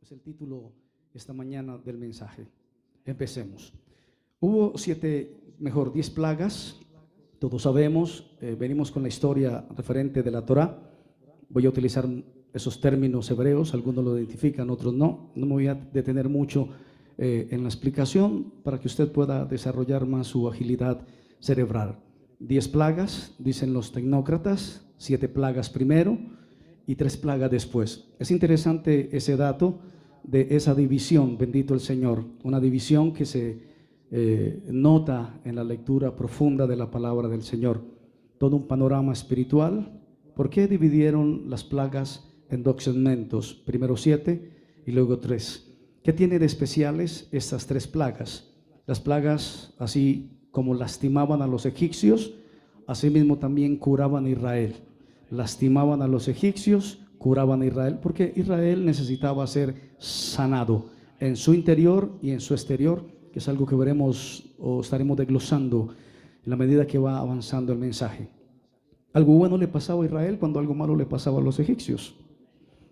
Es el título esta mañana del mensaje. Empecemos. Hubo 10 plagas. Todos sabemos, venimos con la historia referente de la Torá. Voy a utilizar esos términos hebreos, algunos lo identifican, otros no. No me voy a detener mucho en la explicación para que usted pueda desarrollar más su agilidad cerebral. 10 plagas, dicen los tecnócratas, 7 plagas primero y 3 plagas después. Es interesante ese dato de esa división, bendito el Señor, una división que se nota en la lectura profunda de la palabra del Señor. Todo un panorama espiritual. ¿Por qué dividieron las plagas en 2 segmentos? Primero 7 y luego 3. ¿Qué tiene de especiales estas 3 plagas? Las plagas, así como lastimaban a los egipcios, asimismo también curaban a Israel. Lastimaban a los egipcios, curaban a Israel, porque Israel necesitaba ser sanado en su interior y en su exterior, que es algo que veremos o estaremos desglosando en la medida que va avanzando el mensaje. Algo bueno le pasaba a Israel cuando algo malo le pasaba a los egipcios.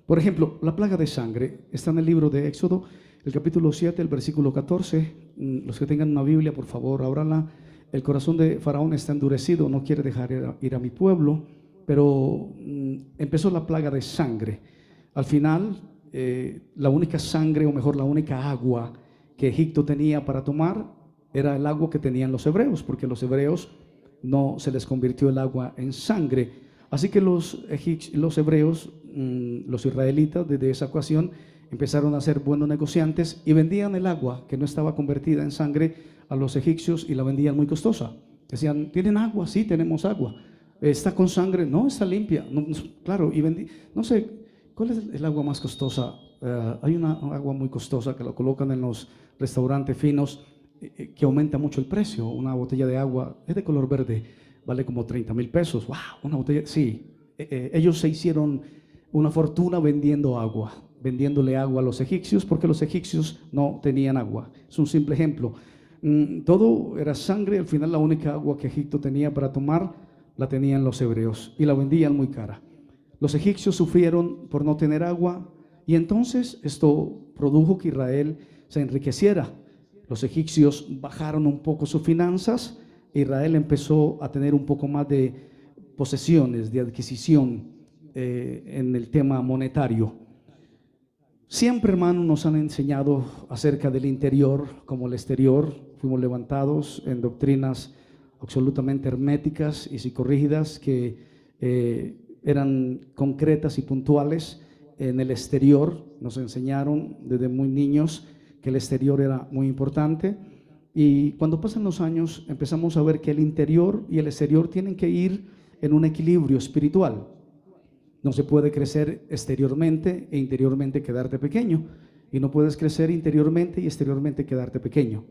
Por ejemplo, la plaga de sangre está en el libro de Éxodo, el capítulo 7, el versículo 14. Los que tengan una Biblia, por favor, ábranla. El corazón de Faraón está endurecido, no quiere dejar ir a mi pueblo, pero empezó la plaga de sangre. Al final, la única sangre, o mejor, la única agua que Egipto tenía para tomar era el agua que tenían los hebreos, porque los hebreos no se les convirtió el agua en sangre. Así que los hebreos, los israelitas, desde esa ocasión empezaron a ser buenos negociantes y vendían el agua que no estaba convertida en sangre a los egipcios y la vendían muy costosa. Decían, ¿tienen agua? Sí, tenemos agua. ¿Está con sangre? No, está limpia. No, claro, y no sé, ¿cuál es el agua más costosa? Hay una agua muy costosa que lo colocan en los restaurantes finos que aumenta mucho el precio. Una botella de agua es de color verde, vale como 30,000 pesos. ¡Wow! Una botella, sí. Ellos se hicieron una fortuna vendiendo agua, vendiéndole agua a los egipcios, porque los egipcios no tenían agua. Es un simple ejemplo. Todo era sangre. Al final la única agua que Egipto tenía para tomar la tenían los hebreos y la vendían muy cara. Los egipcios sufrieron por no tener agua y entonces esto produjo que Israel se enriqueciera. Los egipcios bajaron un poco sus finanzas. Israel empezó a tener un poco más de posesiones, de adquisición en el tema monetario. Siempre, hermanos, nos han enseñado acerca del interior como el exterior. Fuimos levantados en doctrinas absolutamente herméticas y psicorrígidas que eran concretas y puntuales. En el exterior nos enseñaron desde muy niños que el exterior era muy importante, y cuando pasan los años empezamos a ver que el interior y el exterior tienen que ir en un equilibrio espiritual. No se puede crecer exteriormente e interiormente quedarte pequeño, y no puedes crecer interiormente y exteriormente quedarte pequeño.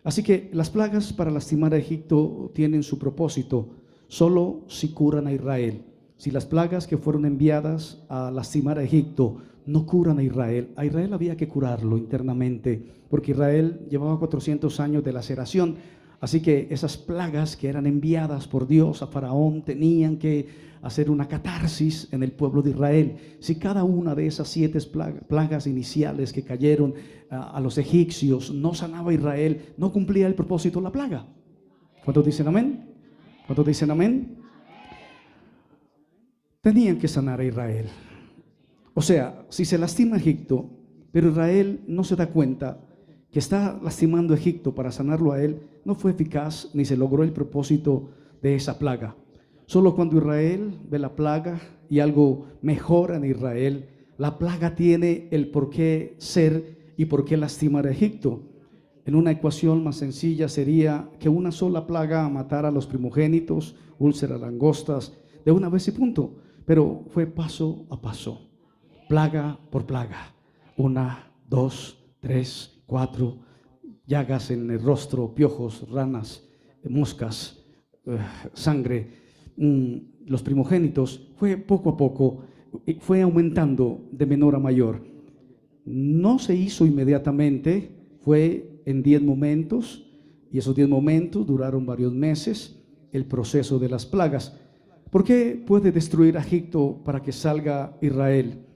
Así que las plagas para lastimar a Egipto tienen su propósito solo si curan a Israel. Si las plagas que fueron enviadas a lastimar a Egipto no curan a Israel había que curarlo internamente, porque Israel llevaba 400 años de laceración. Así que esas plagas que eran enviadas por Dios a Faraón tenían que hacer una catarsis en el pueblo de Israel. Si cada una de esas 7 plagas iniciales que cayeron a los egipcios no sanaba a Israel, no cumplía el propósito de la plaga. ¿Cuántos dicen amén? ¿Cuántos dicen amén? Tenían que sanar a Israel. O sea, si se lastima a Egipto, pero Israel no se da cuenta que está lastimando a Egipto para sanarlo a él, no fue eficaz ni se logró el propósito de esa plaga. Solo cuando Israel ve la plaga y algo mejora en Israel, la plaga tiene el por qué ser y por qué lastimar a Egipto. En una ecuación más sencilla sería que una sola plaga matara a los primogénitos, úlceras, langostas, de una vez y punto. Pero fue paso a paso, plaga por plaga. 1, 2, 3, 4, llagas en el rostro, piojos, ranas, moscas, sangre. Los primogénitos fue poco a poco, fue aumentando de menor a mayor. No se hizo inmediatamente, fue en 10 momentos, y esos 10 momentos duraron varios meses, el proceso de las plagas. ¿Por qué puede destruir a Egipto para que salga Israel?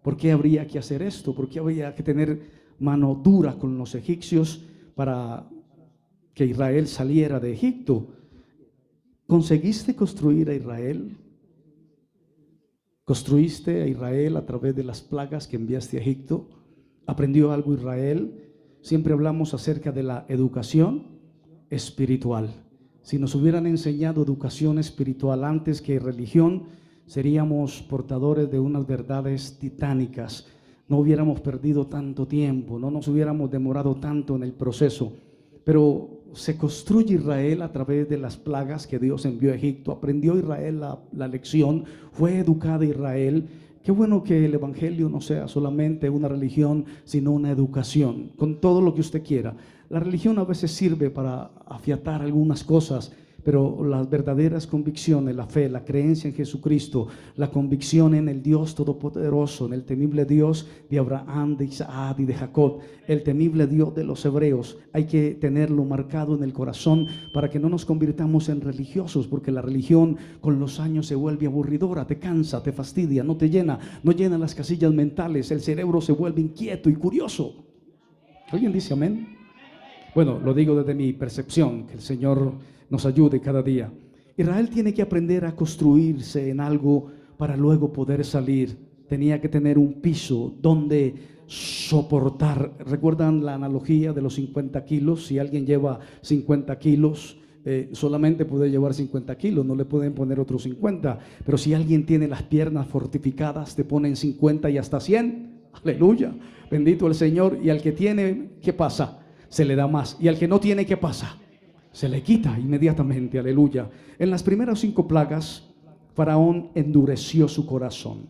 ¿Por qué habría que hacer esto? ¿Por qué habría que tener mano dura con los egipcios para que Israel saliera de Egipto? ¿Conseguiste construir a Israel? ¿Construiste a Israel a través de las plagas que enviaste a Egipto? ¿Aprendió algo Israel? Siempre hablamos acerca de la educación espiritual. Si nos hubieran enseñado educación espiritual antes que religión, seríamos portadores de unas verdades titánicas. No hubiéramos perdido tanto tiempo, no nos hubiéramos demorado tanto en el proceso. Pero se construye Israel a través de las plagas que Dios envió a Egipto. Aprendió Israel la lección, fue educada Israel. Qué bueno que el evangelio no sea solamente una religión, sino una educación, con todo lo que usted quiera. La religión a veces sirve para afiatar algunas cosas, pero las verdaderas convicciones, la fe, la creencia en Jesucristo, la convicción en el Dios Todopoderoso, en el temible Dios de Abraham, de Isaac y de Jacob, el temible Dios de los hebreos, hay que tenerlo marcado en el corazón para que no nos convirtamos en religiosos, porque la religión con los años se vuelve aburridora, te cansa, te fastidia, no te llena, no llena las casillas mentales, el cerebro se vuelve inquieto y curioso. ¿Alguien dice amén? Bueno, lo digo desde mi percepción, que el Señor nos ayude cada día. Israel tiene que aprender a construirse en algo para luego poder salir. Tenía que tener un piso donde soportar. ¿Recuerdan la analogía de los 50 kilos? Si alguien lleva 50 kilos, solamente puede llevar 50 kilos, no le pueden poner otros 50. Pero si alguien tiene las piernas fortificadas, te ponen 50 y hasta 100. Aleluya, bendito el Señor. Y al que tiene, ¿qué pasa? Se le da más. Y al que no tiene, ¿qué pasa? Se le quita inmediatamente, aleluya. En las primeras 5 plagas, Faraón endureció su corazón.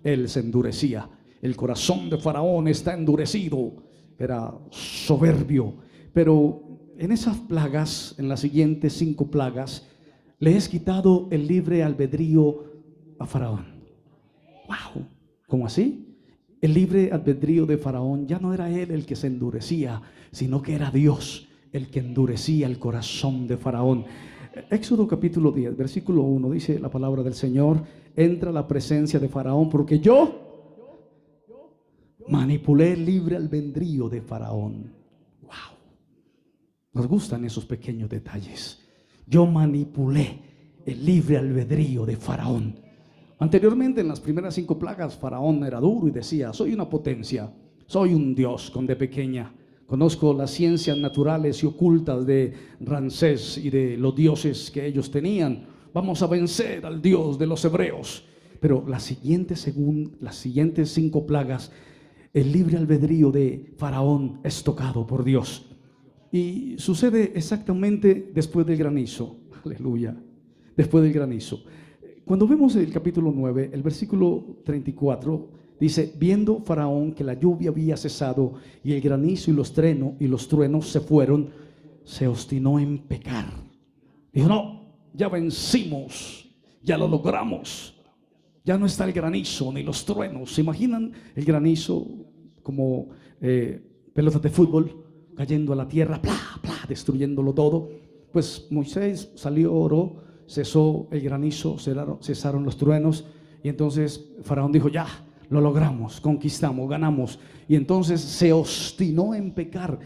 Él se endurecía. El corazón de Faraón está endurecido. Era soberbio. Pero en esas plagas, en las siguientes 5 plagas, le es quitado el libre albedrío a Faraón. ¡Wow! ¿Cómo así? El libre albedrío de Faraón ya no era él el que se endurecía, sino que era Dios el que endurecía el corazón de Faraón. Éxodo capítulo 10, versículo 1, dice la palabra del Señor: entra a la presencia de Faraón, porque yo manipulé el libre albedrío de Faraón. Wow, nos gustan esos pequeños detalles. Yo manipulé el libre albedrío de Faraón. Anteriormente, en las primeras 5 plagas, Faraón era duro y decía: soy una potencia, soy un Dios con de pequeña. Conozco las ciencias naturales y ocultas de Ramsés y de los dioses que ellos tenían. Vamos a vencer al Dios de los hebreos. Pero las siguientes 5 plagas, el libre albedrío de Faraón es tocado por Dios. Y sucede exactamente después del granizo. Aleluya. Después del granizo. Cuando vemos el capítulo 9, el versículo 34, dice: viendo Faraón que la lluvia había cesado y el granizo y los truenos se fueron, se obstinó en pecar. Dijo: no, ya vencimos, ya lo logramos. Ya no está el granizo ni los truenos. ¿Se imaginan el granizo como pelotas de fútbol cayendo a la tierra, ¡plá, plá!, destruyéndolo todo? Pues Moisés salió, oró, cesó el granizo, cesaron los truenos, y entonces Faraón dijo: ya, lo logramos, conquistamos, ganamos. Y entonces se obstinó en pecar.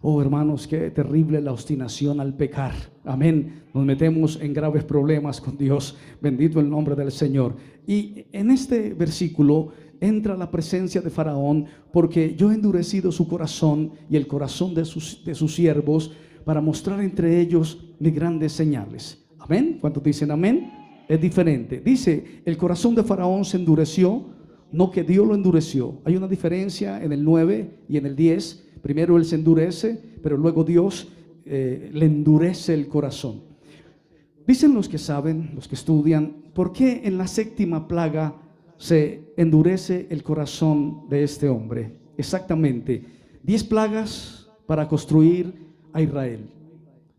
Oh, hermanos, qué terrible la obstinación al pecar. Amén. Nos metemos en graves problemas con Dios. Bendito el nombre del Señor. Y en este versículo entra la presencia de Faraón, porque yo he endurecido su corazón y el corazón de sus siervos, para mostrar entre ellos mis grandes señales. Amén. ¿Cuántos dicen amén? Es diferente. Dice: el corazón de Faraón se endureció, no que Dios lo endureció. Hay una diferencia en el 9 y en el 10. Primero él se endurece, pero luego Dios le endurece el corazón. Dicen los que saben, los que estudian, ¿por qué en la 7ª plaga se endurece el corazón de este hombre? Exactamente, 10 plagas para construir a Israel.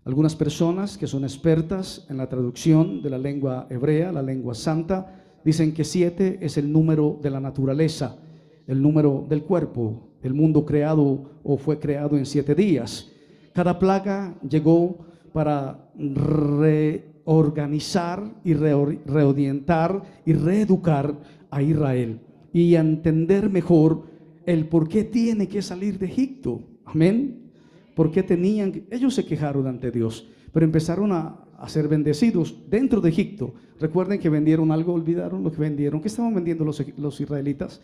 Algunas personas que son expertas en la traducción de la lengua hebrea, la lengua santa, dicen que 7 es el número de la naturaleza, el número del cuerpo. El mundo creado o fue creado en 7 días. Cada plaga llegó para reorganizar y reorientar y reeducar a Israel. y a entender mejor el por qué tiene que salir de Egipto. Amén. ¿Por qué tenían que? Ellos se quejaron ante Dios, pero empezaron a ser bendecidos dentro de Egipto. Recuerden que vendieron algo, olvidaron lo que vendieron. ¿Qué estaban vendiendo los israelitas?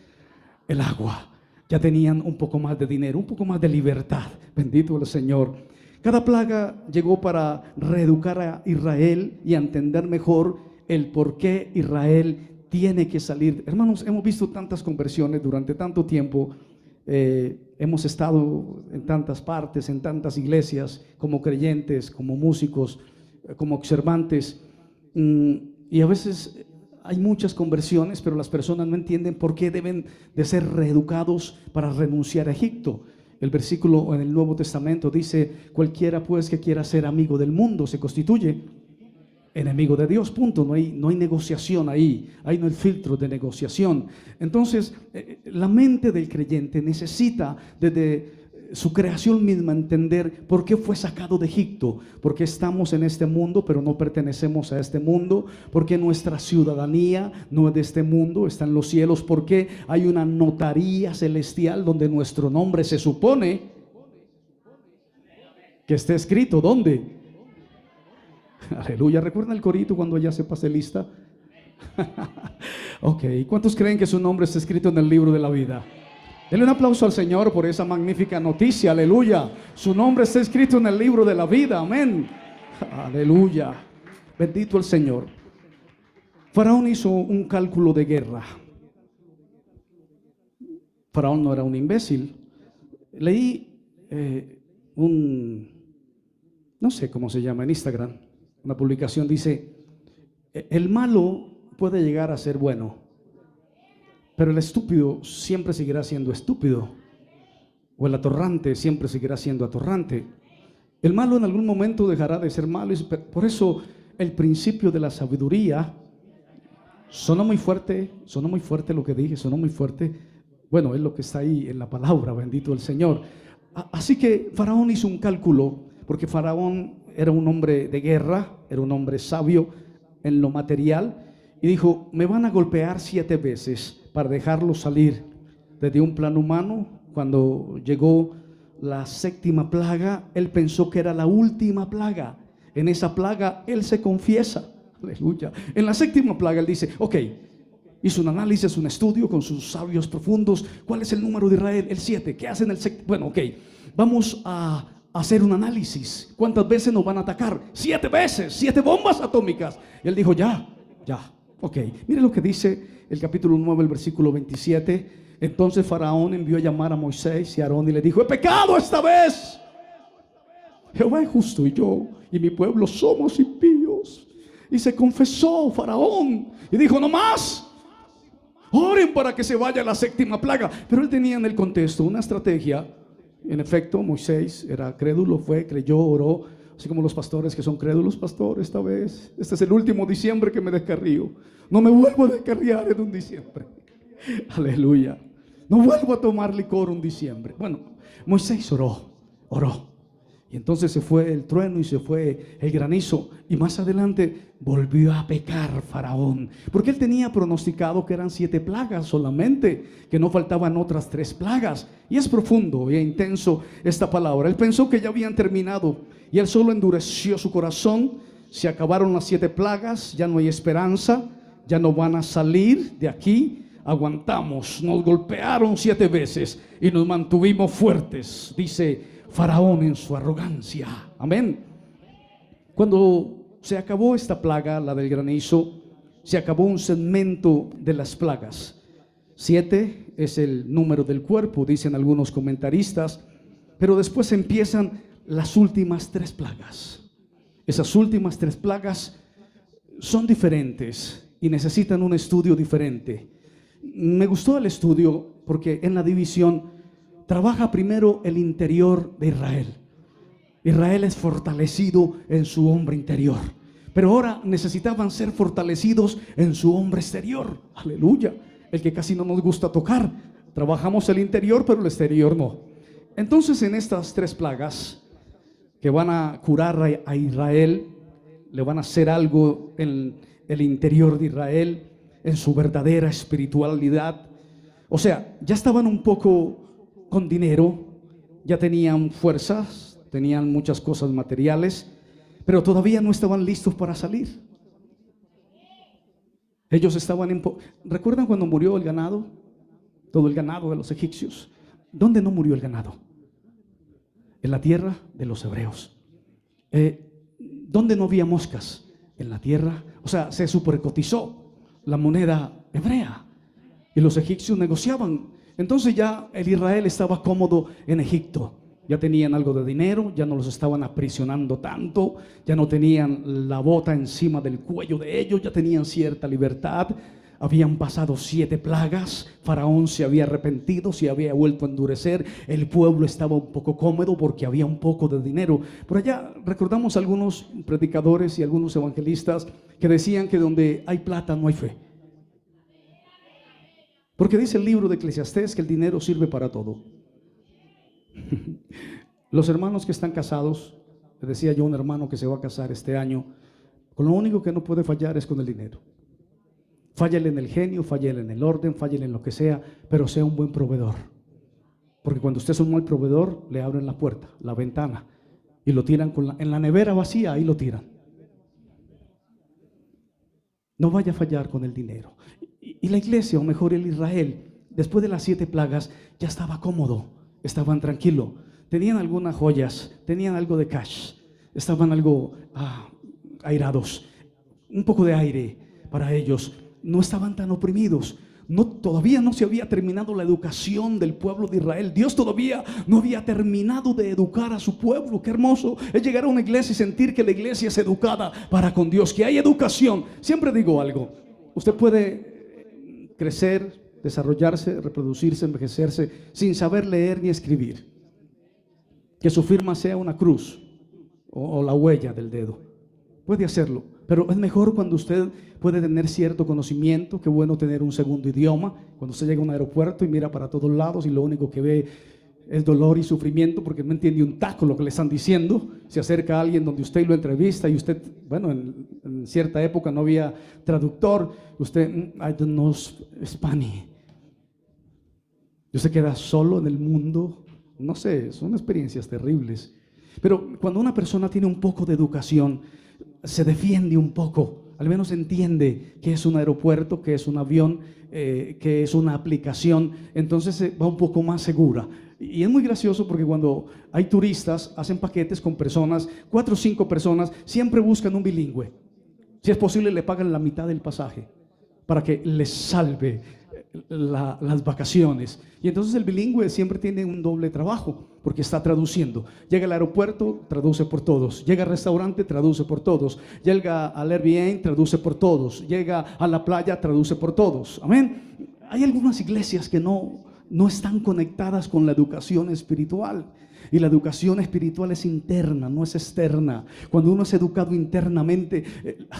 El agua. Ya tenían un poco más de dinero, un poco más de libertad. Bendito el Señor. Cada plaga llegó para reeducar a Israel y a entender mejor el por qué Israel tiene que salir. Hermanos, hemos visto tantas conversiones durante tanto tiempo. Hemos estado en tantas partes, en tantas iglesias, como creyentes, como músicos, como observantes, y a veces hay muchas conversiones, pero las personas no entienden por qué deben de ser reeducados para renunciar a Egipto. El versículo en el Nuevo Testamento dice: cualquiera pues que quiera ser amigo del mundo se constituye enemigo de Dios, punto. No hay negociación ahí no hay filtro de negociación. Entonces la mente del creyente necesita desde su creación misma entender por qué fue sacado de Egipto, por qué estamos en este mundo pero no pertenecemos a este mundo, por qué nuestra ciudadanía no es de este mundo, está en los cielos, por qué hay una notaría celestial donde nuestro nombre se supone que esté escrito. ¿Dónde? Aleluya. ¿Recuerdan el corito cuando ya se pase lista? Ok, ¿cuántos creen que su nombre está escrito en el libro de la vida? Denle un aplauso al Señor por esa magnífica noticia. Aleluya. Su nombre está escrito en el libro de la vida. Amén. Aleluya. Bendito el Señor. Faraón hizo un cálculo de guerra. Faraón no era un imbécil. Leí no sé cómo se llama en Instagram, una publicación, dice: el malo puede llegar a ser bueno, pero el estúpido siempre seguirá siendo estúpido, o el atorrante siempre seguirá siendo atorrante. El malo en algún momento dejará de ser malo. Por eso el principio de la sabiduría, sonó muy fuerte lo que dije, sonó muy fuerte. Bueno, es lo que está ahí en la palabra, bendito el Señor. Así que Faraón hizo un cálculo, porque Faraón era un hombre de guerra, era un hombre sabio en lo material, y dijo: me van a golpear 7 veces para dejarlo salir. Desde un plano humano, cuando llegó la 7ª plaga, él pensó que era la última plaga. En esa plaga él se confiesa. Aleluya. En la 7ª plaga él dice: ok, hizo un análisis, un estudio con sus sabios profundos. ¿Cuál es el número de Israel? El 7. ¿Qué hacen el 7? Bueno, ok, vamos a hacer un análisis. ¿Cuántas veces nos van a atacar? 7 veces, 7 bombas atómicas. Y él dijo: ya, ok. Mire lo que dice el capítulo 9, el versículo 27. Entonces Faraón envió a llamar a Moisés y a Aarón y le dijo: he pecado esta vez. Jehová es justo y yo y mi pueblo somos impíos. Y se confesó Faraón y dijo: no más, oren para que se vaya la 7ª plaga. Pero él tenía en el contexto una estrategia. En efecto, Moisés era crédulo, creyó, oró, así como los pastores que son crédulos: pastor, esta vez, este es el último diciembre que me descarrío, no me vuelvo a descarriar en un diciembre. Aleluya. No vuelvo a tomar licor un diciembre. Bueno, Moisés oró. Y entonces se fue el trueno y se fue el granizo. Y más adelante volvió a pecar Faraón, porque él tenía pronosticado que eran 7 plagas solamente, que no faltaban otras 3 plagas. Y es profundo e intenso esta palabra. Él pensó que ya habían terminado y él solo endureció su corazón. Se acabaron las 7 plagas, ya no hay esperanza, ya no van a salir de aquí. Aguantamos, nos golpearon 7 veces y nos mantuvimos fuertes, dice Faraón en su arrogancia. Amén. Cuando se acabó esta plaga, la del granizo, se acabó un segmento de las plagas. 7 es el número del cuerpo, dicen algunos comentaristas, pero después empiezan las últimas 3 plagas. Esas últimas 3 plagas son diferentes y necesitan un estudio diferente. Me gustó el estudio porque en la división trabaja primero el interior de Israel. Israel es fortalecido en su hombre interior, pero ahora necesitaban ser fortalecidos en su hombre exterior. Aleluya. El que casi no nos gusta tocar. Trabajamos el interior, pero el exterior no. Entonces, en estas 3 plagas que van a curar a Israel, le van a hacer algo en el interior de Israel, en su verdadera espiritualidad. O sea, ya estaban un poco con dinero, ya tenían fuerzas, tenían muchas cosas materiales, pero todavía no estaban listos para salir. Ellos estaban ¿Recuerdan cuando murió el ganado? Todo el ganado de los egipcios. ¿Dónde no murió el ganado? En la tierra de los hebreos. ¿Dónde no había moscas? En la tierra. O sea, se supercotizó la moneda hebrea y los egipcios negociaban. Entonces ya el Israel estaba cómodo en Egipto. Ya tenían algo de dinero, ya no los estaban aprisionando tanto, ya no tenían la bota encima del cuello de ellos, ya tenían cierta libertad. Habían pasado 7 plagas, Faraón se había arrepentido, se había vuelto a endurecer, el pueblo estaba un poco cómodo porque había un poco de dinero. Por allá recordamos algunos predicadores y algunos evangelistas que decían que donde hay plata no hay fe. Porque dice el libro de Eclesiastés que el dinero sirve para todo. Los hermanos que están casados, le decía yo a un hermano que se va a casar este año, con lo único que no puede fallar es con el dinero. Fállale en el genio, fállale en el orden, fállale en lo que sea, pero sea un buen proveedor. Porque cuando usted es un mal proveedor, le abren la puerta, la ventana, y lo tiran en la nevera vacía, ahí lo tiran. No vaya a fallar con el dinero. Y la iglesia, o mejor el Israel, después de las 7 plagas, ya estaba cómodo, estaban tranquilos. Tenían algunas joyas, tenían algo de cash, estaban algo airados, un poco de aire para ellos. No estaban tan oprimidos. Todavía no se había terminado la educación del pueblo de Israel. Dios todavía no había terminado de educar a su pueblo. Qué hermoso es llegar a una iglesia y sentir que la iglesia es educada para con Dios, que hay educación. Siempre digo algo: usted puede crecer, desarrollarse, reproducirse, envejecerse sin saber leer ni escribir. Que su firma sea una cruz o la huella del dedo. Puede hacerlo, pero es mejor cuando usted puede tener cierto conocimiento. Qué bueno tener un segundo idioma. Cuando usted llega a un aeropuerto y mira para todos lados y lo único que ve es dolor y sufrimiento porque no entiende un taco lo que le están diciendo. Se acerca a alguien donde usted lo entrevista y usted, bueno, en cierta época no había traductor. Usted, I don't know Spanish. Y usted queda solo en el mundo. No sé, son experiencias terribles. Pero cuando una persona tiene un poco de educación, se defiende un poco, al menos entiende qué es un aeropuerto, qué es un avión, qué es una aplicación, entonces va un poco más segura. Y es muy gracioso porque cuando hay turistas, hacen paquetes con personas, 4 o 5 personas, siempre buscan un bilingüe. Si es posible, le pagan la mitad del pasaje para que les salve las vacaciones. Y entonces el bilingüe siempre tiene un doble trabajo porque está traduciendo. Llega al aeropuerto, traduce por todos. Llega al restaurante, traduce por todos. Llega al Airbnb, traduce por todos. Llega a la playa, traduce por todos. Amén. Hay algunas iglesias que no están conectadas con la educación espiritual. Y la educación espiritual es interna, no es externa. Cuando uno es educado internamente,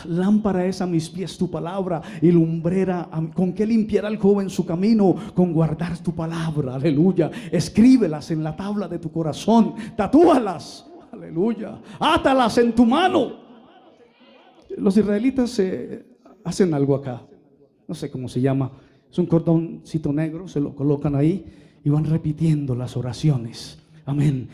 lámpara es a mis pies tu palabra y lumbrera. ¿Con qué limpiará el joven su camino? Con guardar tu palabra, aleluya. Escríbelas en la tabla de tu corazón, tatúalas, aleluya. Átalas en tu mano. Los israelitas hacen algo acá, no sé cómo se llama. Es un cordoncito negro, se lo colocan ahí y van repitiendo las oraciones. Amén.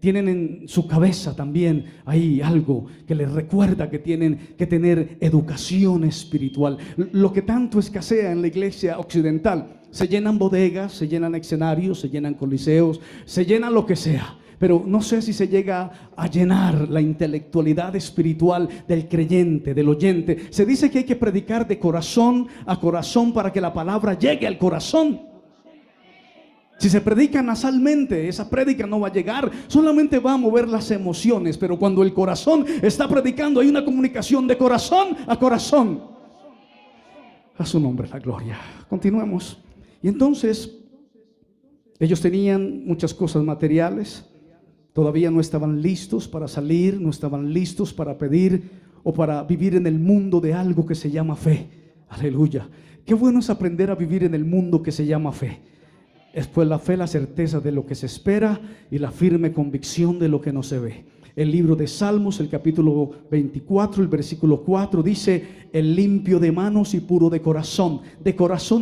Tienen en su cabeza también ahí algo que les recuerda que tienen que tener educación espiritual. Lo que tanto escasea en la iglesia occidental. Se llenan bodegas, se llenan escenarios, se llenan coliseos, se llenan lo que sea. Pero no sé si se llega a llenar la intelectualidad espiritual del creyente, del oyente. Se dice que hay que predicar de corazón a corazón para que la palabra llegue al corazón. Si se predica nasalmente, esa prédica no va a llegar, solamente va a mover las emociones. Pero cuando el corazón está predicando, hay una comunicación de corazón a corazón. A su nombre la gloria. Continuemos. Y entonces, ellos tenían muchas cosas materiales. Todavía no estaban listos para salir, no estaban listos para pedir o para vivir en el mundo de algo que se llama fe. Aleluya. Qué bueno es aprender a vivir en el mundo que se llama fe. Es pues la fe, la certeza de lo que se espera y la firme convicción de lo que no se ve. El libro de Salmos, el capítulo 24, el versículo 4 dice: el limpio de manos y puro de corazón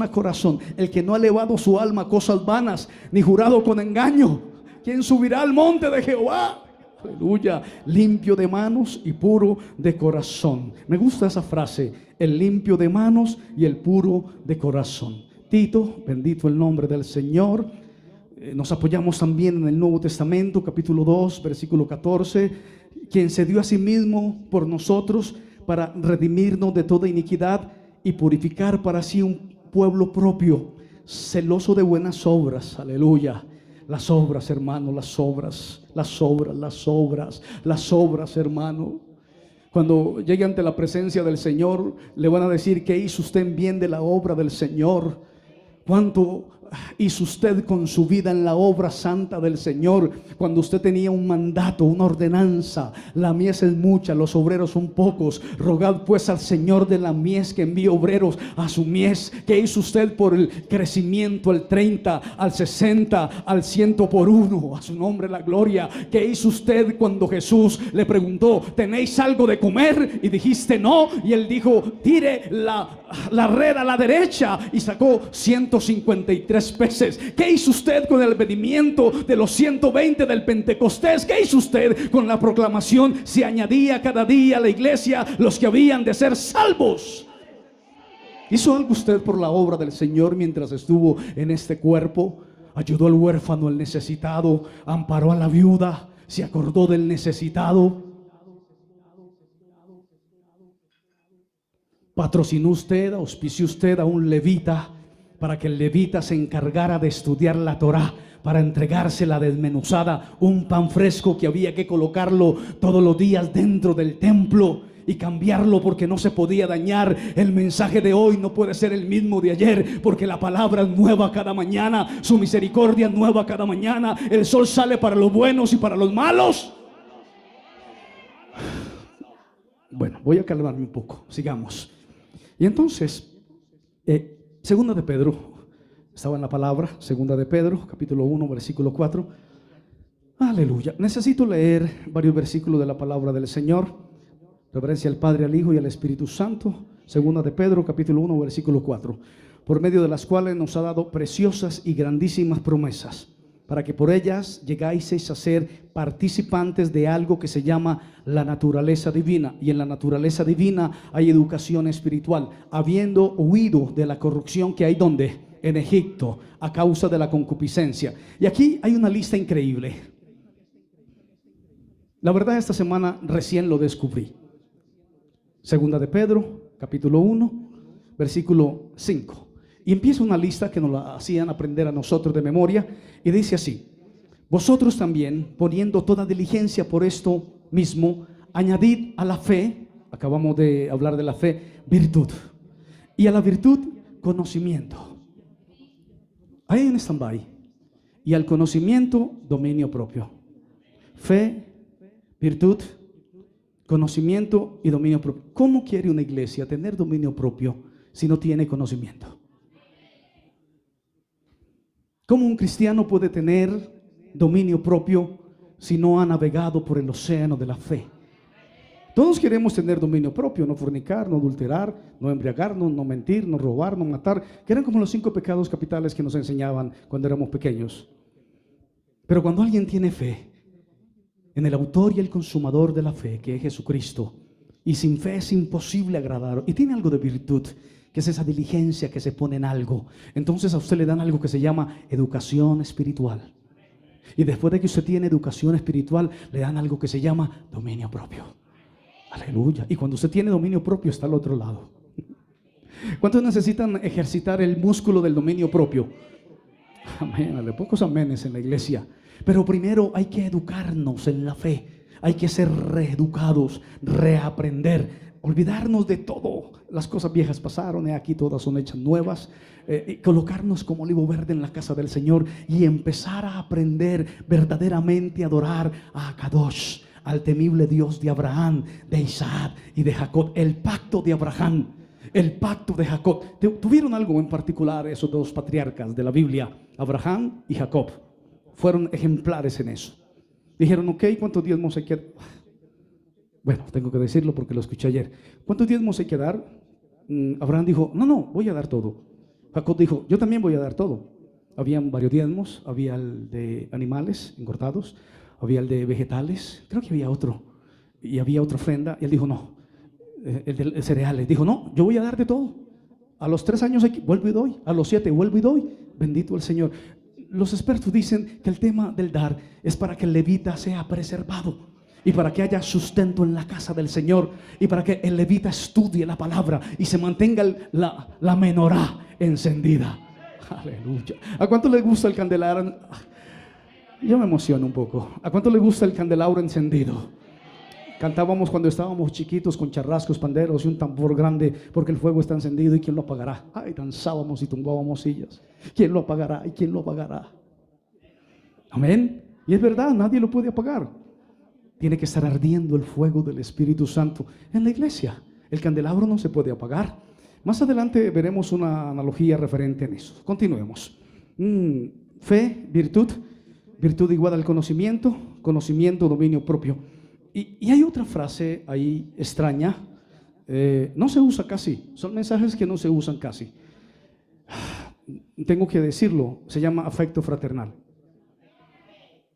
a corazón, el que no ha elevado su alma a cosas vanas, ni jurado con engaño. ¿Quién subirá al monte de Jehová? Aleluya. Limpio de manos y puro de corazón. Me gusta esa frase: el limpio de manos y el puro de corazón. Tito, bendito el nombre del Señor. Nos apoyamos también en el Nuevo Testamento, capítulo 2, versículo 14. Quien se dio a sí mismo por nosotros para redimirnos de toda iniquidad y purificar para sí un pueblo propio, celoso de buenas obras. Aleluya. Las obras, hermano, las obras, hermano. Cuando llegue ante la presencia del Señor, le van a decir: ¿qué hizo usted en bien de la obra del Señor? ¿Cuánto hizo usted con su vida en la obra santa del Señor? Cuando usted tenía un mandato, una ordenanza: la mies es mucha, los obreros son pocos. Rogad pues al Señor de la mies que envíe obreros a su mies. ¿Qué hizo usted por el crecimiento, al 30, al 60, al 100 por uno? A su nombre la gloria. ¿Qué hizo usted cuando Jesús le preguntó: ¿tenéis algo de comer? Y dijiste no. Y él dijo: tire la red a la derecha, y sacó 153 peces. ¿Qué hizo usted con el pedimiento de los 120 del Pentecostés? ¿Qué hizo usted con la proclamación? Se añadía cada día a la iglesia los que habían de ser salvos. ¿Hizo algo usted por la obra del Señor mientras estuvo en este cuerpo? Ayudó al huérfano, al necesitado, amparó a la viuda, se acordó del necesitado. Patrocinó usted, auspició usted a un levita para que el levita se encargara de estudiar la Torá, para entregársela desmenuzada, un pan fresco que había que colocarlo todos los días dentro del templo y cambiarlo porque no se podía dañar. El mensaje de hoy no puede ser el mismo de ayer, porque la palabra es nueva cada mañana, su misericordia es nueva cada mañana. El sol sale para los buenos y para los malos. Bueno, voy a calmarme un poco, sigamos. Y entonces, segunda de Pedro, estaba en la palabra, segunda de Pedro, capítulo 1, versículo 4. Aleluya. Necesito leer varios versículos de la palabra del Señor. Reverencia al Padre, al Hijo y al Espíritu Santo. Segunda de Pedro, capítulo 1, versículo 4. Por medio de las cuales nos ha dado preciosas y grandísimas promesas, para que por ellas llegáis a ser participantes de algo que se llama la naturaleza divina. Y en la naturaleza divina hay educación espiritual, habiendo huido de la corrupción que hay ¿dónde? En Egipto, a causa de la concupiscencia. Y aquí hay una lista increíble. La verdad, esta semana recién lo descubrí. Segunda de Pedro, capítulo 1, versículo 5. Y empieza una lista que nos la hacían aprender a nosotros de memoria, y dice así: vosotros también, poniendo toda diligencia por esto mismo, añadid a la fe, acabamos de hablar de la fe, virtud, y a la virtud, conocimiento. Ahí en stand-by. Y al conocimiento, dominio propio. Fe, virtud, conocimiento y dominio propio. ¿Cómo quiere una iglesia tener dominio propio si no tiene conocimiento? ¿Cómo un cristiano puede tener dominio propio si no ha navegado por el océano de la fe? Todos queremos tener dominio propio: no fornicar, no adulterar, no embriagarnos, no mentir, no robar, no matar, que eran como los 5 pecados capitales que nos enseñaban cuando éramos pequeños. Pero cuando alguien tiene fe en el autor y el consumador de la fe, que es Jesucristo, y sin fe es imposible agradar, y tiene algo de virtud, que es esa diligencia que se pone en algo, entonces a usted le dan algo que se llama educación espiritual. Y después de que usted tiene educación espiritual, le dan algo que se llama dominio propio. Aleluya. Y cuando usted tiene dominio propio, está al otro lado. ¿Cuántos necesitan ejercitar el músculo del dominio propio? Amén. Pocos amenes en la iglesia. Pero primero hay que educarnos en la fe. Hay que ser reeducados, reaprender, olvidarnos de todo. Las cosas viejas pasaron, aquí todas son hechas nuevas. Y colocarnos como olivo verde en la casa del Señor y empezar a aprender verdaderamente a adorar a Kadosh, al temible Dios de Abraham, de Isaac y de Jacob. El pacto de Abraham, el pacto de Jacob. Tuvieron algo en particular esos dos patriarcas de la Biblia, Abraham y Jacob. Fueron ejemplares en eso. Dijeron, ok, ¿cuántos diezmos hay que dar? Bueno, tengo que decirlo porque lo escuché ayer. ¿Cuántos diezmos hay que dar? Abraham dijo, no, no, voy a dar todo. Jacob dijo, yo también voy a dar todo. Habían varios diezmos, había el de animales engordados, había el de vegetales, creo que había otro, y había otra ofrenda, y él dijo, no, el de cereales, dijo, no, yo voy a dar de todo. A los 3 años vuelvo y doy, a los 7 vuelvo y doy, bendito el Señor. Los expertos dicen que el tema del dar es para que el levita sea preservado y para que haya sustento en la casa del Señor y para que el levita estudie la palabra y se mantenga la menorá encendida. Aleluya. ¿A cuánto le gusta el candelabro? Yo me emociono un poco. ¿A cuánto le gusta el candelabro encendido? Cantábamos cuando estábamos chiquitos con charrascos, panderos y un tambor grande porque el fuego está encendido y ¿quién lo apagará? Ay, danzábamos y tumbábamos sillas. ¿Quién lo apagará? ¿Y quién lo apagará? Amén. Y es verdad, nadie lo puede apagar. Tiene que estar ardiendo el fuego del Espíritu Santo en la iglesia. El candelabro no se puede apagar. Más adelante veremos una analogía referente en eso. Continuemos. Fe, virtud, virtud igual al conocimiento, conocimiento, dominio propio. Y hay otra frase ahí extraña, no se usa casi, son mensajes que no se usan casi. Tengo que decirlo, se llama afecto fraternal.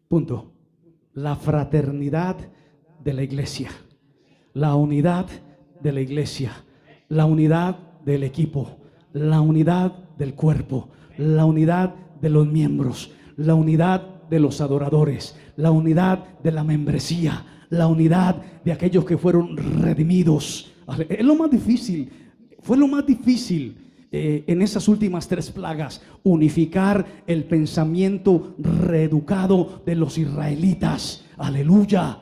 Punto. La fraternidad de la iglesia, la unidad de la iglesia, la unidad del equipo, la unidad del cuerpo, la unidad de los miembros, la unidad de los adoradores, la unidad de la membresía, la unidad de aquellos que fueron redimidos. Es lo más difícil, fue lo más difícil en esas últimas 3 plagas, unificar el pensamiento reeducado de los israelitas. Aleluya.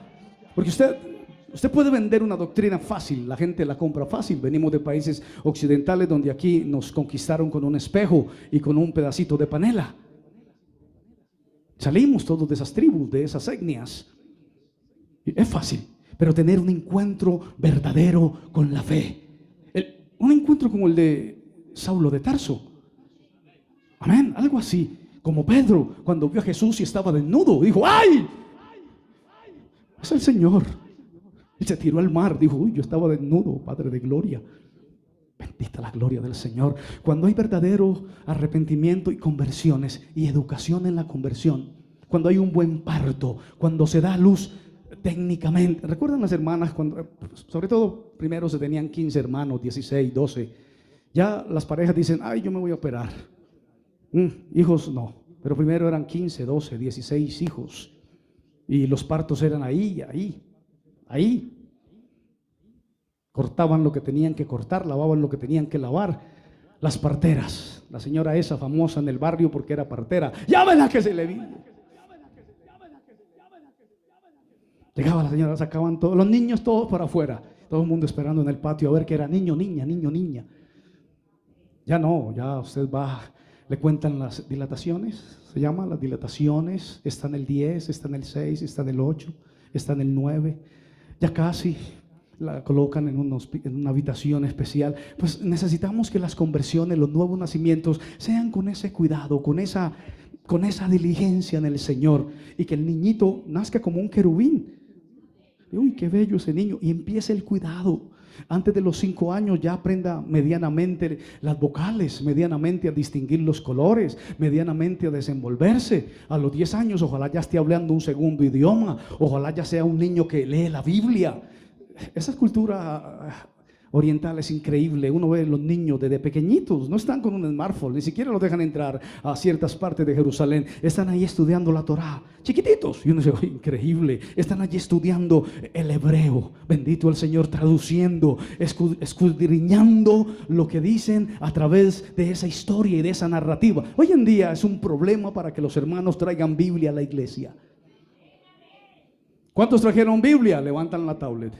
Porque usted puede vender una doctrina fácil, la gente la compra fácil. Venimos de países occidentales donde aquí nos conquistaron con un espejo y con un pedacito de panela. Salimos todos de esas tribus, de esas etnias. Es fácil, pero tener un encuentro verdadero con la fe, un encuentro como el de Saulo de Tarso, amén, algo así, como Pedro cuando vio a Jesús y estaba desnudo, dijo, ¡ay! Es el Señor. Él se tiró al mar, dijo, uy, yo estaba desnudo, Padre de gloria. Bendita la gloria del Señor. Cuando hay verdadero arrepentimiento y conversiones y educación en la conversión, cuando hay un buen parto, cuando se da luz técnicamente. ¿Recuerdan las hermanas cuando, sobre todo primero se tenían 15 hermanos, 16, 12? Ya las parejas dicen, ay, yo me voy a operar. Hijos no, pero primero eran 15, 12, 16 hijos. Y los partos eran ahí. Cortaban lo que tenían que cortar, lavaban lo que tenían que lavar. Las parteras, la señora esa famosa en el barrio porque era partera, llámela que se le vino. Llegaba la señora, sacaban todos los niños todos para afuera, todo el mundo esperando en el patio a ver que era niño, niña. Ya no, ya usted va, le cuentan las dilataciones, se llama las dilataciones, está en el 10, está en el 6, está en el 8, está en el 9, ya casi la colocan en una habitación especial. Pues necesitamos que las conversiones, los nuevos nacimientos sean con ese cuidado, con esa diligencia en el Señor, y que el niñito nazca como un querubín. Uy, qué bello ese niño, y empiece el cuidado. Antes de los 5 años ya aprenda medianamente las vocales, medianamente a distinguir los colores, medianamente a desenvolverse. A los 10 años ojalá ya esté hablando un segundo idioma, ojalá ya sea un niño que lee la Biblia. Esa cultura oriental es increíble. Uno ve los niños desde pequeñitos, no están con un smartphone, ni siquiera los dejan entrar a ciertas partes de Jerusalén. Están ahí estudiando la Torá, chiquititos, y uno dice, oh, increíble. Están allí estudiando el hebreo, bendito el Señor, traduciendo, escudriñando lo que dicen a través de esa historia y de esa narrativa. Hoy en día es un problema para que los hermanos traigan Biblia a la iglesia. ¿Cuántos trajeron Biblia? Levantan la tablet.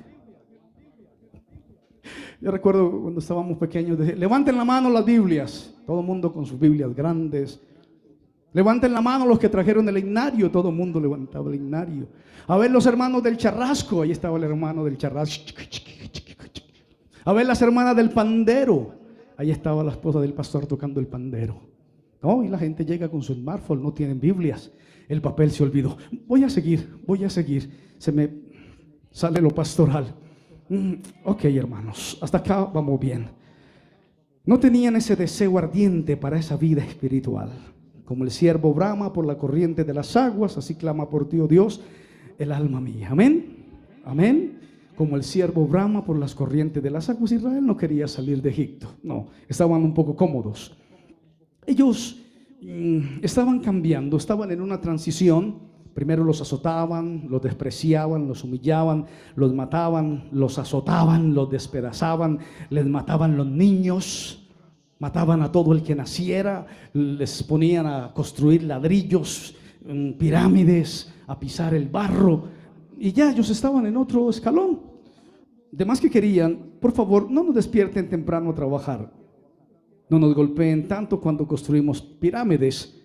Yo recuerdo cuando estábamos pequeños, decía, levanten la mano las Biblias. Todo el mundo con sus Biblias grandes. Levanten la mano los que trajeron el himnario. Todo el mundo levantaba el himnario. A ver los hermanos del charrasco. Ahí estaba el hermano del charrasco. A ver las hermanas del pandero. Ahí estaba la esposa del pastor tocando el pandero. No, y la gente llega con su smartphone, no tienen Biblias. el papel se olvidó. Voy a seguir. Se me sale lo pastoral. Ok, hermanos, hasta acá vamos bien. No tenían ese deseo ardiente para esa vida espiritual. Como el siervo brama por la corriente de las aguas, así clama por ti, oh Dios, el alma mía. Amén. Amén. Como el siervo brama por las corrientes de las aguas. Israel no quería salir de Egipto. No, estaban un poco cómodos. Ellos estaban cambiando, estaban en una transición. Primero los azotaban, los despreciaban, los humillaban, los mataban, los azotaban, los despedazaban, les mataban los niños, mataban a todo el que naciera, les ponían a construir ladrillos, pirámides, a pisar el barro, y ya ellos estaban en otro escalón. De más que querían, por favor, no nos despierten temprano a trabajar, no nos golpeen tanto cuando construimos pirámides.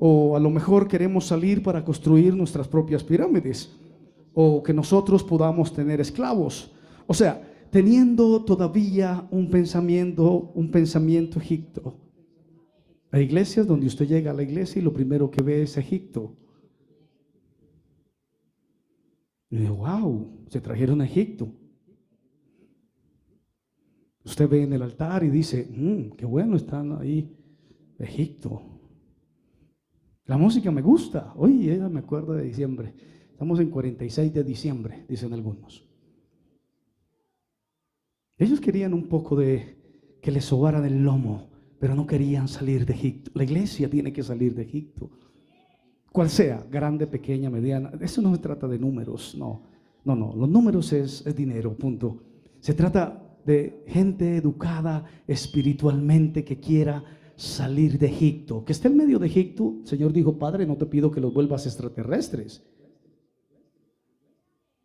O a lo mejor queremos salir para construir nuestras propias pirámides, o que nosotros podamos tener esclavos. O sea, teniendo todavía un pensamiento Egipto. Hay iglesias donde usted llega a la iglesia y lo primero que ve es Egipto. Y dice, wow, se trajeron a Egipto. Usted ve en el altar y dice, qué bueno, están ahí, Egipto. La música me gusta. Oye, me acuerdo de diciembre. Estamos en 46 de diciembre, dicen algunos. Ellos querían un poco de que les sobaran el lomo, pero no querían salir de Egipto. La iglesia tiene que salir de Egipto. Cual sea, grande, pequeña, mediana. Eso no se trata de números, no. Los números es dinero, punto. Se trata de gente educada espiritualmente que quiera salir de Egipto, que esté en medio de Egipto. El Señor dijo, Padre, no te pido que los vuelvas extraterrestres.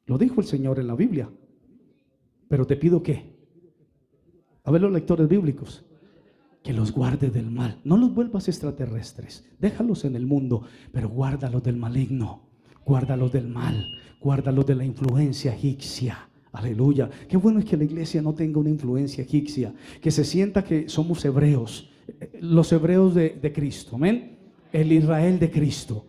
Lo dijo el Señor en la Biblia. Pero te pido que, a ver los lectores bíblicos, que los guardes del mal. No los vuelvas extraterrestres, déjalos en el mundo, pero guárdalos del maligno, guárdalos del mal, guárdalos de la influencia egipcia. Aleluya. Qué bueno es que la iglesia no tenga una influencia egipcia, que se sienta que somos hebreos, los hebreos de Cristo, amén. El Israel de Cristo.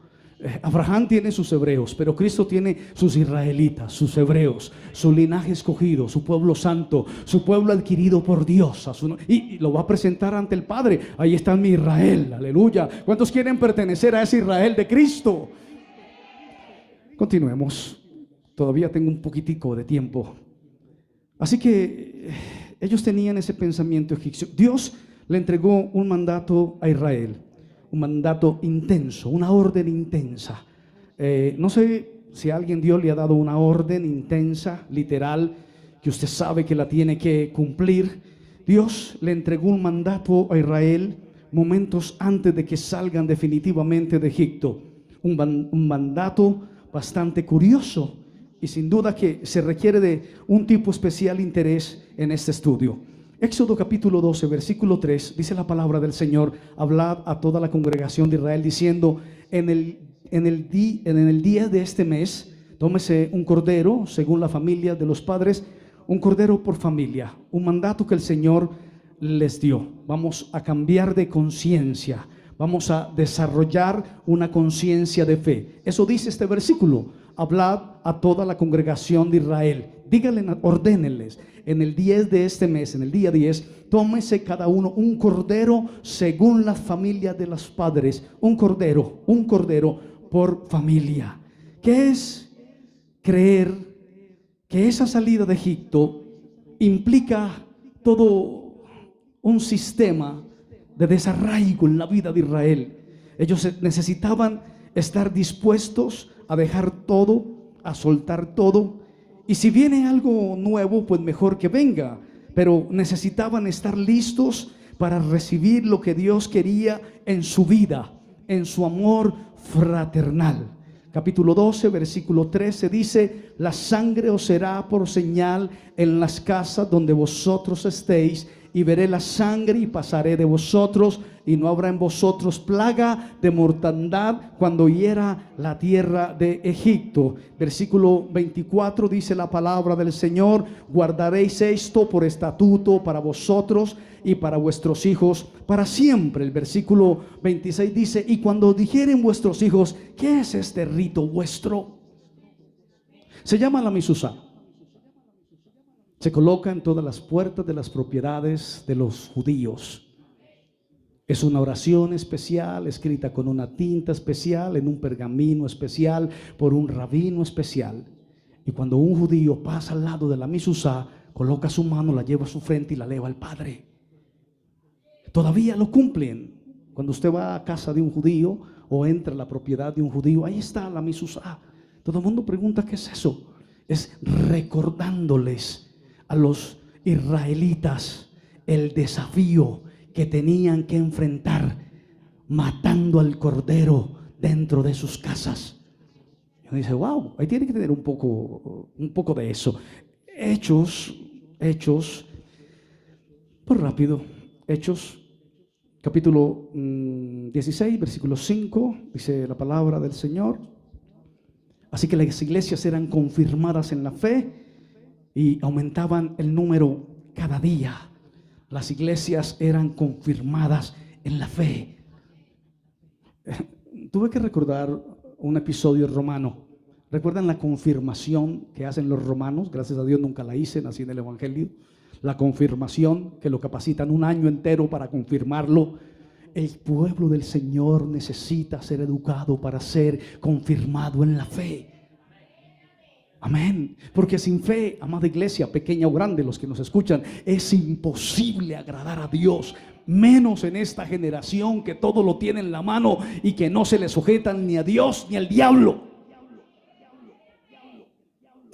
Abraham tiene sus hebreos, pero Cristo tiene sus israelitas, sus hebreos, su linaje escogido, su pueblo santo, su pueblo adquirido por Dios, y lo va a presentar ante el Padre. Ahí está mi Israel, aleluya. ¿Cuántos quieren pertenecer a ese Israel de Cristo? Continuemos, todavía tengo un poquitico de tiempo. Así que ellos tenían ese pensamiento egipcio. Dios le entregó un mandato a Israel, un mandato intenso, una orden intensa. No sé si a alguien Dios le ha dado una orden intensa, literal, que usted sabe que la tiene que cumplir. Dios le entregó un mandato a Israel momentos antes de que salgan definitivamente de Egipto. Un mandato bastante curioso y sin duda que se requiere de un tipo especial interés en este estudio. Éxodo capítulo 12, versículo 3, dice la palabra del Señor: hablad a toda la congregación de Israel diciendo, en el día de este mes, tómese un cordero según la familia de los padres, un cordero por familia, un mandato que el Señor les dio. Vamos a cambiar de conciencia, vamos a desarrollar una conciencia de fe. Eso dice este versículo: hablad a toda la congregación de Israel. Díganle, ordénenles, en el 10 de este mes, en el día 10, tómese cada uno un cordero según la familia de los padres. Un cordero por familia. ¿Qué es creer que esa salida de Egipto implica todo un sistema de desarraigo en la vida de Israel? Ellos necesitaban estar dispuestos a dejar todo, a soltar todo. Y si viene algo nuevo, pues mejor que venga. Pero necesitaban estar listos para recibir lo que Dios quería en su vida, en su amor fraternal. Capítulo 12, versículo 13 dice: la sangre os será por señal en las casas donde vosotros estéis, y veré la sangre y pasaré de vosotros, y no habrá en vosotros plaga de mortandad cuando hiera la tierra de Egipto. Versículo 24 dice la palabra del Señor: guardaréis esto por estatuto para vosotros y para vuestros hijos para siempre. El versículo 26 dice: y cuando dijeren vuestros hijos, ¿qué es este rito vuestro? Se llama la misuzá. Se coloca en todas las puertas de las propiedades de los judíos. Es una oración especial, escrita con una tinta especial, en un pergamino especial, por un rabino especial. Y cuando un judío pasa al lado de la misuzá, coloca su mano, la lleva a su frente y la eleva al Padre. Todavía lo cumplen. Cuando usted va a casa de un judío o entra a la propiedad de un judío, ahí está la misuzá. Todo el mundo pregunta: ¿qué es eso? Es recordándoles a los israelitas el desafío que tenían que enfrentar, matando al cordero dentro de sus casas. Y uno dice: wow, ahí tiene que tener un poco de eso. Hechos, por rápido, Hechos capítulo 16, versículo 5, dice la palabra del Señor: así que las iglesias eran confirmadas en la fe y aumentaban el número cada día. Las iglesias eran confirmadas en la fe. Tuve que recordar un episodio romano. ¿Recuerdan la confirmación que hacen los romanos? Gracias a Dios nunca la hice, nací en el evangelio. La confirmación, que lo capacitan un año entero para confirmarlo. El pueblo del Señor necesita ser educado para ser confirmado en la fe. Amén. Porque sin fe, amada iglesia, pequeña o grande, los que nos escuchan, es imposible agradar a Dios. Menos en esta generación que todo lo tiene en la mano y que no se le sujetan ni a Dios ni al diablo.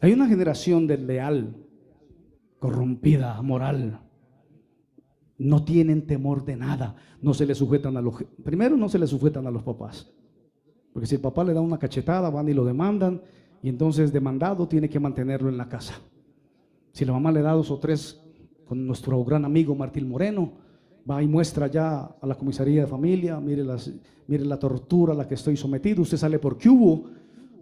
Hay una generación desleal, corrompida, moral. No tienen temor de nada. No se le sujetan primero no se le sujetan a los papás. Porque si el papá le da una cachetada, van y lo demandan. Y entonces demandado tiene que mantenerlo en la casa. Si la mamá le da 2 o 3, con nuestro gran amigo Martín Moreno, va y muestra ya a la comisaría de familia: mire la tortura a la que estoy sometido. Usted sale por Cubo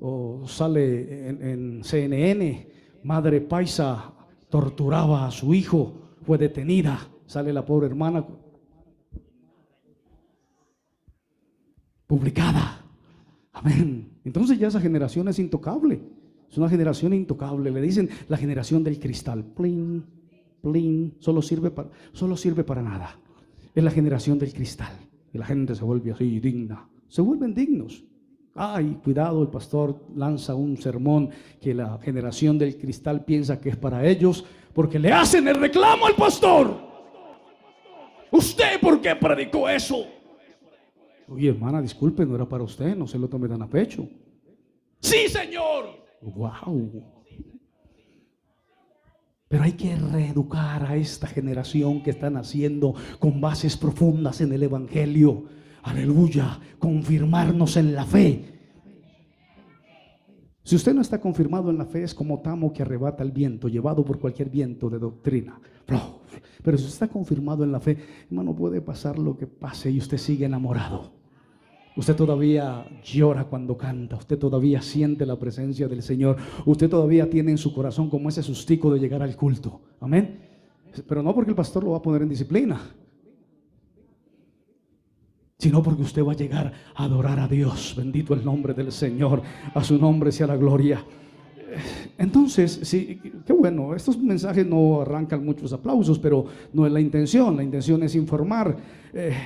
o sale en CNN: madre paisa torturaba a su hijo, fue detenida. Sale la pobre hermana publicada. Amén. Entonces ya esa generación es intocable. Es una generación intocable. Le dicen la generación del cristal. Plin, plin, solo sirve para nada. Es la generación del cristal. Y la gente se vuelve así, digna. Se vuelven dignos. Ay, cuidado, el pastor lanza un sermón que la generación del cristal piensa que es para ellos, porque le hacen el reclamo al pastor. ¿Usted por qué predicó eso? Oye, hermana, disculpe, no era para usted, no se lo tome tan a pecho. ¡Sí, señor! ¡Wow! Pero hay que reeducar a esta generación que está naciendo con bases profundas en el evangelio. Aleluya, confirmarnos en la fe. Si usted no está confirmado en la fe, es como tamo que arrebata el viento, llevado por cualquier viento de doctrina. Pero si usted está confirmado en la fe, hermano, puede pasar lo que pase y usted sigue enamorado. Usted todavía llora cuando canta. Usted todavía siente la presencia del Señor. Usted todavía tiene en su corazón como ese sustico de llegar al culto. Amén. Pero no porque el pastor lo va a poner en disciplina, sino porque usted va a llegar a adorar a Dios. Bendito el nombre del Señor. A su nombre sea la gloria. Entonces, sí, qué bueno. Estos mensajes no arrancan muchos aplausos, pero no es la intención. La intención es informar.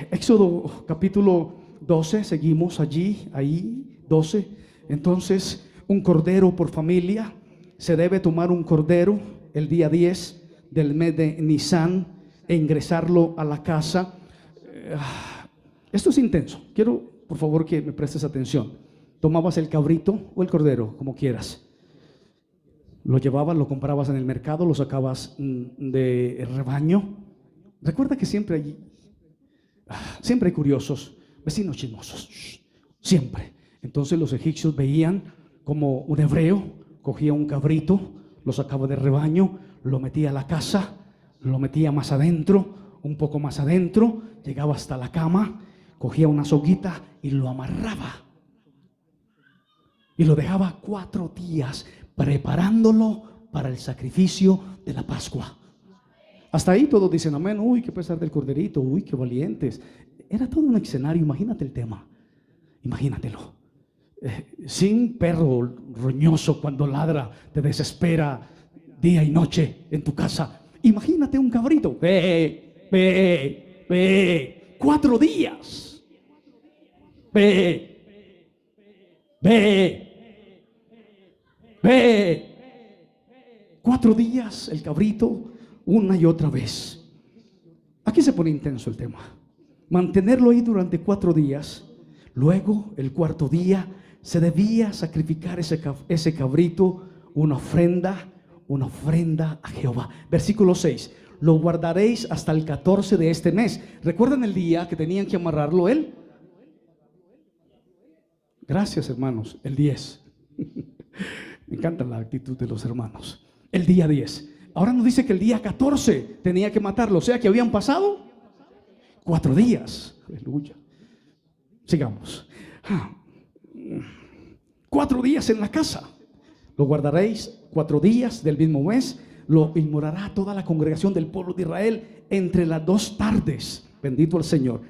Éxodo capítulo 12, seguimos ahí 12. Entonces, un cordero por familia. Se debe tomar un cordero el día 10 del mes de Nisan e ingresarlo a la casa. Esto es intenso. Quiero, por favor, que me prestes atención. Tomabas el cabrito o el cordero, como quieras. Lo llevabas, lo comprabas en el mercado, lo sacabas de rebaño. Recuerda que siempre hay curiosos, vecinos chismosos, siempre. Entonces los egipcios veían como un hebreo cogía un cabrito, lo sacaba del rebaño, lo metía a la casa, lo metía más adentro, un poco más adentro, llegaba hasta la cama, cogía una soguita y lo amarraba. Y lo dejaba 4 días preparándolo para el sacrificio de la Pascua. Hasta ahí todos dicen amén. Uy, qué pesar del corderito, uy, qué valientes. Era todo un escenario, imagínate el tema. Imagínatelo. Sin perro roñoso cuando ladra, te desespera día y noche en tu casa. Imagínate un cabrito. Ve, 4 días. Ve. 4 días el cabrito, una y otra vez. Aquí se pone intenso el tema. Mantenerlo ahí durante 4 días. Luego, el 4.º día, se debía sacrificar ese cabrito, una ofrenda a Jehová. Versículo 6. Lo guardaréis hasta el 14 de este mes. ¿Recuerdan el día que tenían que amarrarlo él? Gracias, hermanos. El 10. Me encanta la actitud de los hermanos. El día 10. Ahora nos dice que el día 14 tenía que matarlo. O sea que habían pasado 4 días. Aleluya. Sigamos. 4 días en la casa. Lo guardaréis 4 días del mismo mes. Lo inmolará toda la congregación del pueblo de Israel entre las 2 tardes. Bendito el Señor.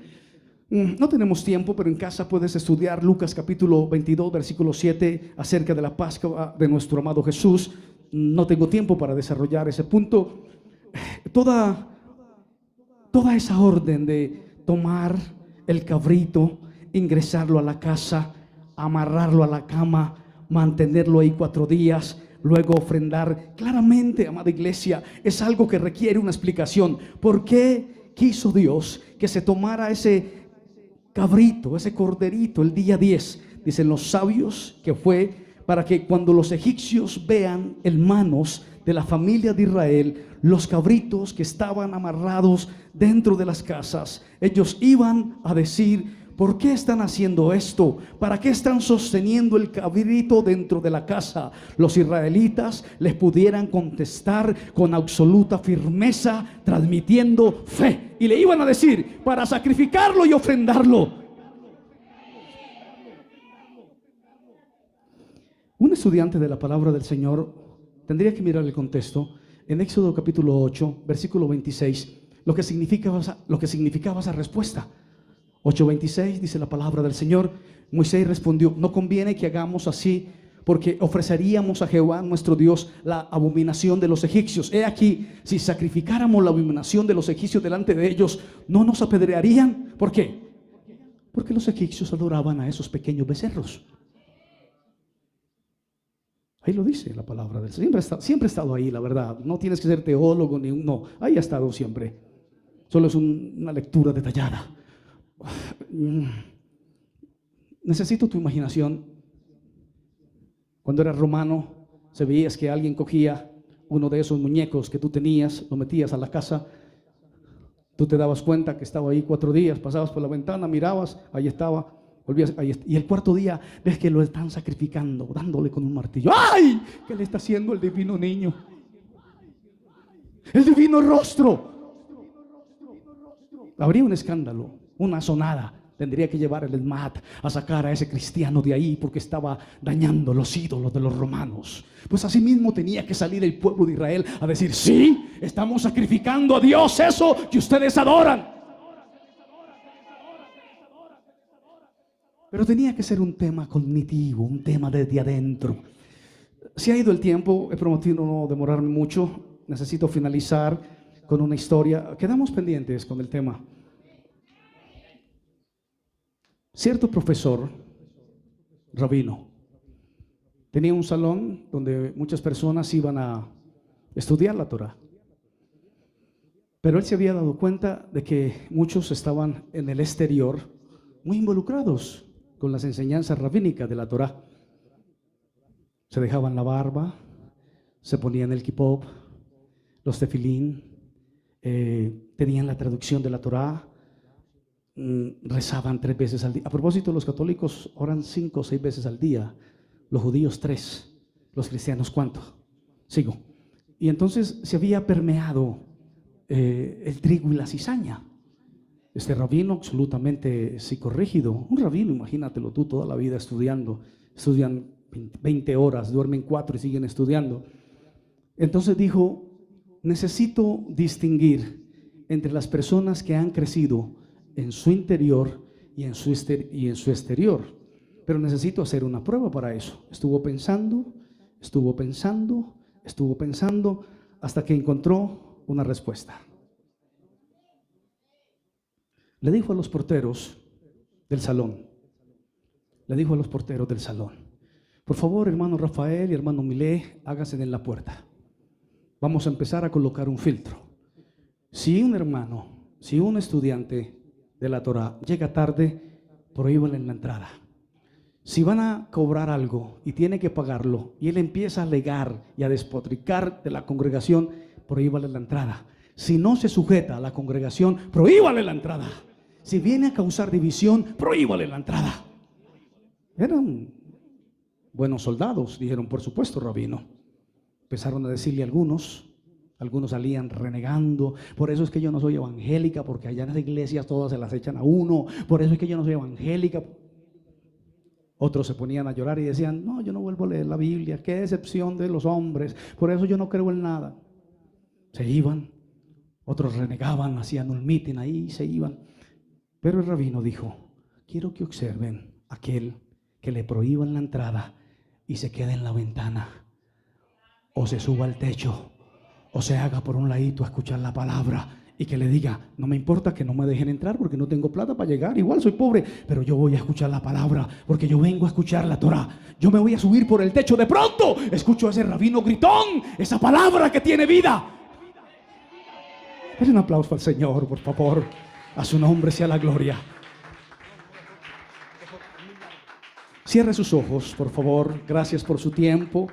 No tenemos tiempo, pero en casa puedes estudiar Lucas capítulo 22, versículo 7, acerca de la Pascua de nuestro amado Jesús. No tengo tiempo para desarrollar ese punto. Toda esa orden de tomar el cabrito, ingresarlo a la casa, amarrarlo a la cama, mantenerlo ahí 4 días, luego ofrendar. Claramente, amada iglesia, es algo que requiere una explicación. ¿Por qué quiso Dios que se tomara ese cabrito, ese corderito el día 10? Dicen los sabios que fue para que cuando los egipcios vean en manos de la familia de Israel los cabritos que estaban amarrados dentro de las casas, ellos iban a decir: ¿por qué están haciendo esto? ¿Para qué están sosteniendo el cabrito dentro de la casa? Los israelitas les pudieran contestar con absoluta firmeza, transmitiendo fe, y le iban a decir: para sacrificarlo y ofrendarlo. Un estudiante de la palabra del Señor tendría que mirar el contexto en Éxodo capítulo 8, versículo 26, lo que significaba esa respuesta. 8:26 dice la palabra del Señor: Moisés respondió: no conviene que hagamos así, porque ofreceríamos a Jehová nuestro Dios la abominación de los egipcios. He aquí, si sacrificáramos la abominación de los egipcios delante de ellos, ¿no nos apedrearían? ¿Por qué? Porque los egipcios adoraban a esos pequeños becerros. Ahí lo dice la palabra del Señor. Siempre ha estado ahí, la verdad. No tienes que ser teólogo no, ahí ha estado siempre. Solo es una lectura detallada. Necesito tu imaginación. Cuando eras romano, se veías que alguien cogía uno de esos muñecos que tú tenías, lo metías a la casa, tú te dabas cuenta que estaba ahí 4 días, pasabas por la ventana, mirabas, ahí estaba, volvías, y el 4.º día ves que lo están sacrificando, dándole con un martillo. ¡Ay! ¿Qué le está haciendo el divino niño? El divino rostro. Habría un escándalo, una sonada. Tendría que llevar el SMAT a sacar a ese cristiano de ahí porque estaba dañando los ídolos de los romanos. Pues así mismo tenía que salir el pueblo de Israel a decir: sí, estamos sacrificando a Dios eso que ustedes adoran. Pero tenía que ser un tema cognitivo, un tema desde adentro. Se ha ido el tiempo, he prometido no demorarme mucho. Necesito finalizar con una historia. Quedamos pendientes con el tema. Cierto profesor, rabino, tenía un salón donde muchas personas iban a estudiar la Torá. Pero él se había dado cuenta de que muchos estaban en el exterior muy involucrados con las enseñanzas rabínicas de la Torá. Se dejaban la barba, se ponían el kipop, los tefilín, tenían la traducción de la Torá, rezaban 3 veces al día. A propósito, los católicos oran 5 o 6 veces al día, los judíos 3, los cristianos ¿cuánto? Sigo. Y entonces se había permeado el trigo y la cizaña. Este rabino absolutamente psicorrígido, un rabino, imagínatelo tú, toda la vida estudiando, estudian 20 horas, duermen 4 y siguen estudiando. Entonces dijo, necesito distinguir entre las personas que han crecido en su interior y en su exterior, pero necesito hacer una prueba para eso. Estuvo pensando hasta que encontró una respuesta. Le dijo a los porteros del salón, por favor, hermano Rafael y hermano Milé, háganse en la puerta. Vamos a empezar a colocar un filtro. Si un estudiante de la Torá llega tarde, prohíbanle la entrada. Si van a cobrar algo y tiene que pagarlo y él empieza a alegar y a despotricar de la congregación, prohíbanle la entrada. Si no se sujeta a la congregación, prohíbanle la entrada. Si viene a causar división, prohíbanle la entrada. Eran buenos soldados, dijeron, por supuesto, rabino. Empezaron a decirle a algunos salían renegando, por eso es que yo no soy evangélica, porque allá en las iglesias todas se las echan a uno, por eso es que yo no soy evangélica. Otros se ponían a llorar y decían, no, yo no vuelvo a leer la Biblia, qué decepción de los hombres, por eso yo no creo en nada. Se iban, otros renegaban, hacían un mitin ahí y se iban. Pero el rabino dijo, quiero que observen a aquel que le prohíban la entrada y se quede en la ventana, o se suba al techo, o se haga por un ladito a escuchar la palabra y que le diga, no me importa que no me dejen entrar porque no tengo plata para llegar, igual soy pobre, pero yo voy a escuchar la palabra porque yo vengo a escuchar la Torá. Yo me voy a subir por el techo, de pronto escucho a ese rabino gritón, esa palabra que tiene vida. Den un aplauso al Señor, por favor. A su nombre sea la gloria. Cierre sus ojos, por favor. Gracias por su tiempo.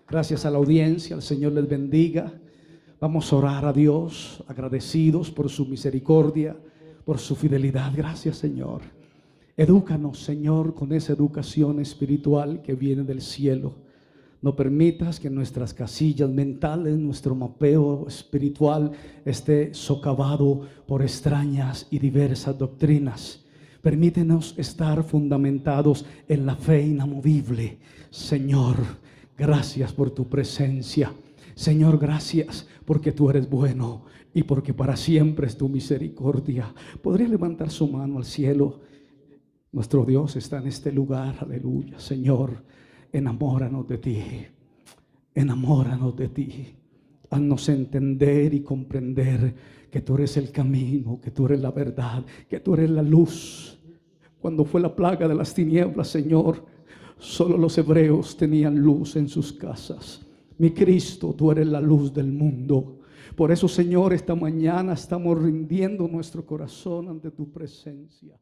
Gracias a la audiencia. El Señor les bendiga. Vamos a orar a Dios, agradecidos por su misericordia, por su fidelidad. Gracias, Señor. Edúcanos, Señor, con esa educación espiritual que viene del cielo. No permitas que nuestras casillas mentales, nuestro mapeo espiritual esté socavado por extrañas y diversas doctrinas. Permítenos estar fundamentados en la fe inamovible. Señor, gracias por tu presencia. Señor, gracias porque tú eres bueno y porque para siempre es tu misericordia. ¿Podría levantar su mano al cielo? Nuestro Dios está en este lugar, aleluya. Señor, enamóranos de ti, enamóranos de ti. Haznos entender y comprender que tú eres el camino, que tú eres la verdad, que tú eres la luz. Cuando fue la plaga de las tinieblas, Señor, solo los hebreos tenían luz en sus casas. Mi Cristo, tú eres la luz del mundo. Por eso, Señor, esta mañana estamos rindiendo nuestro corazón ante tu presencia.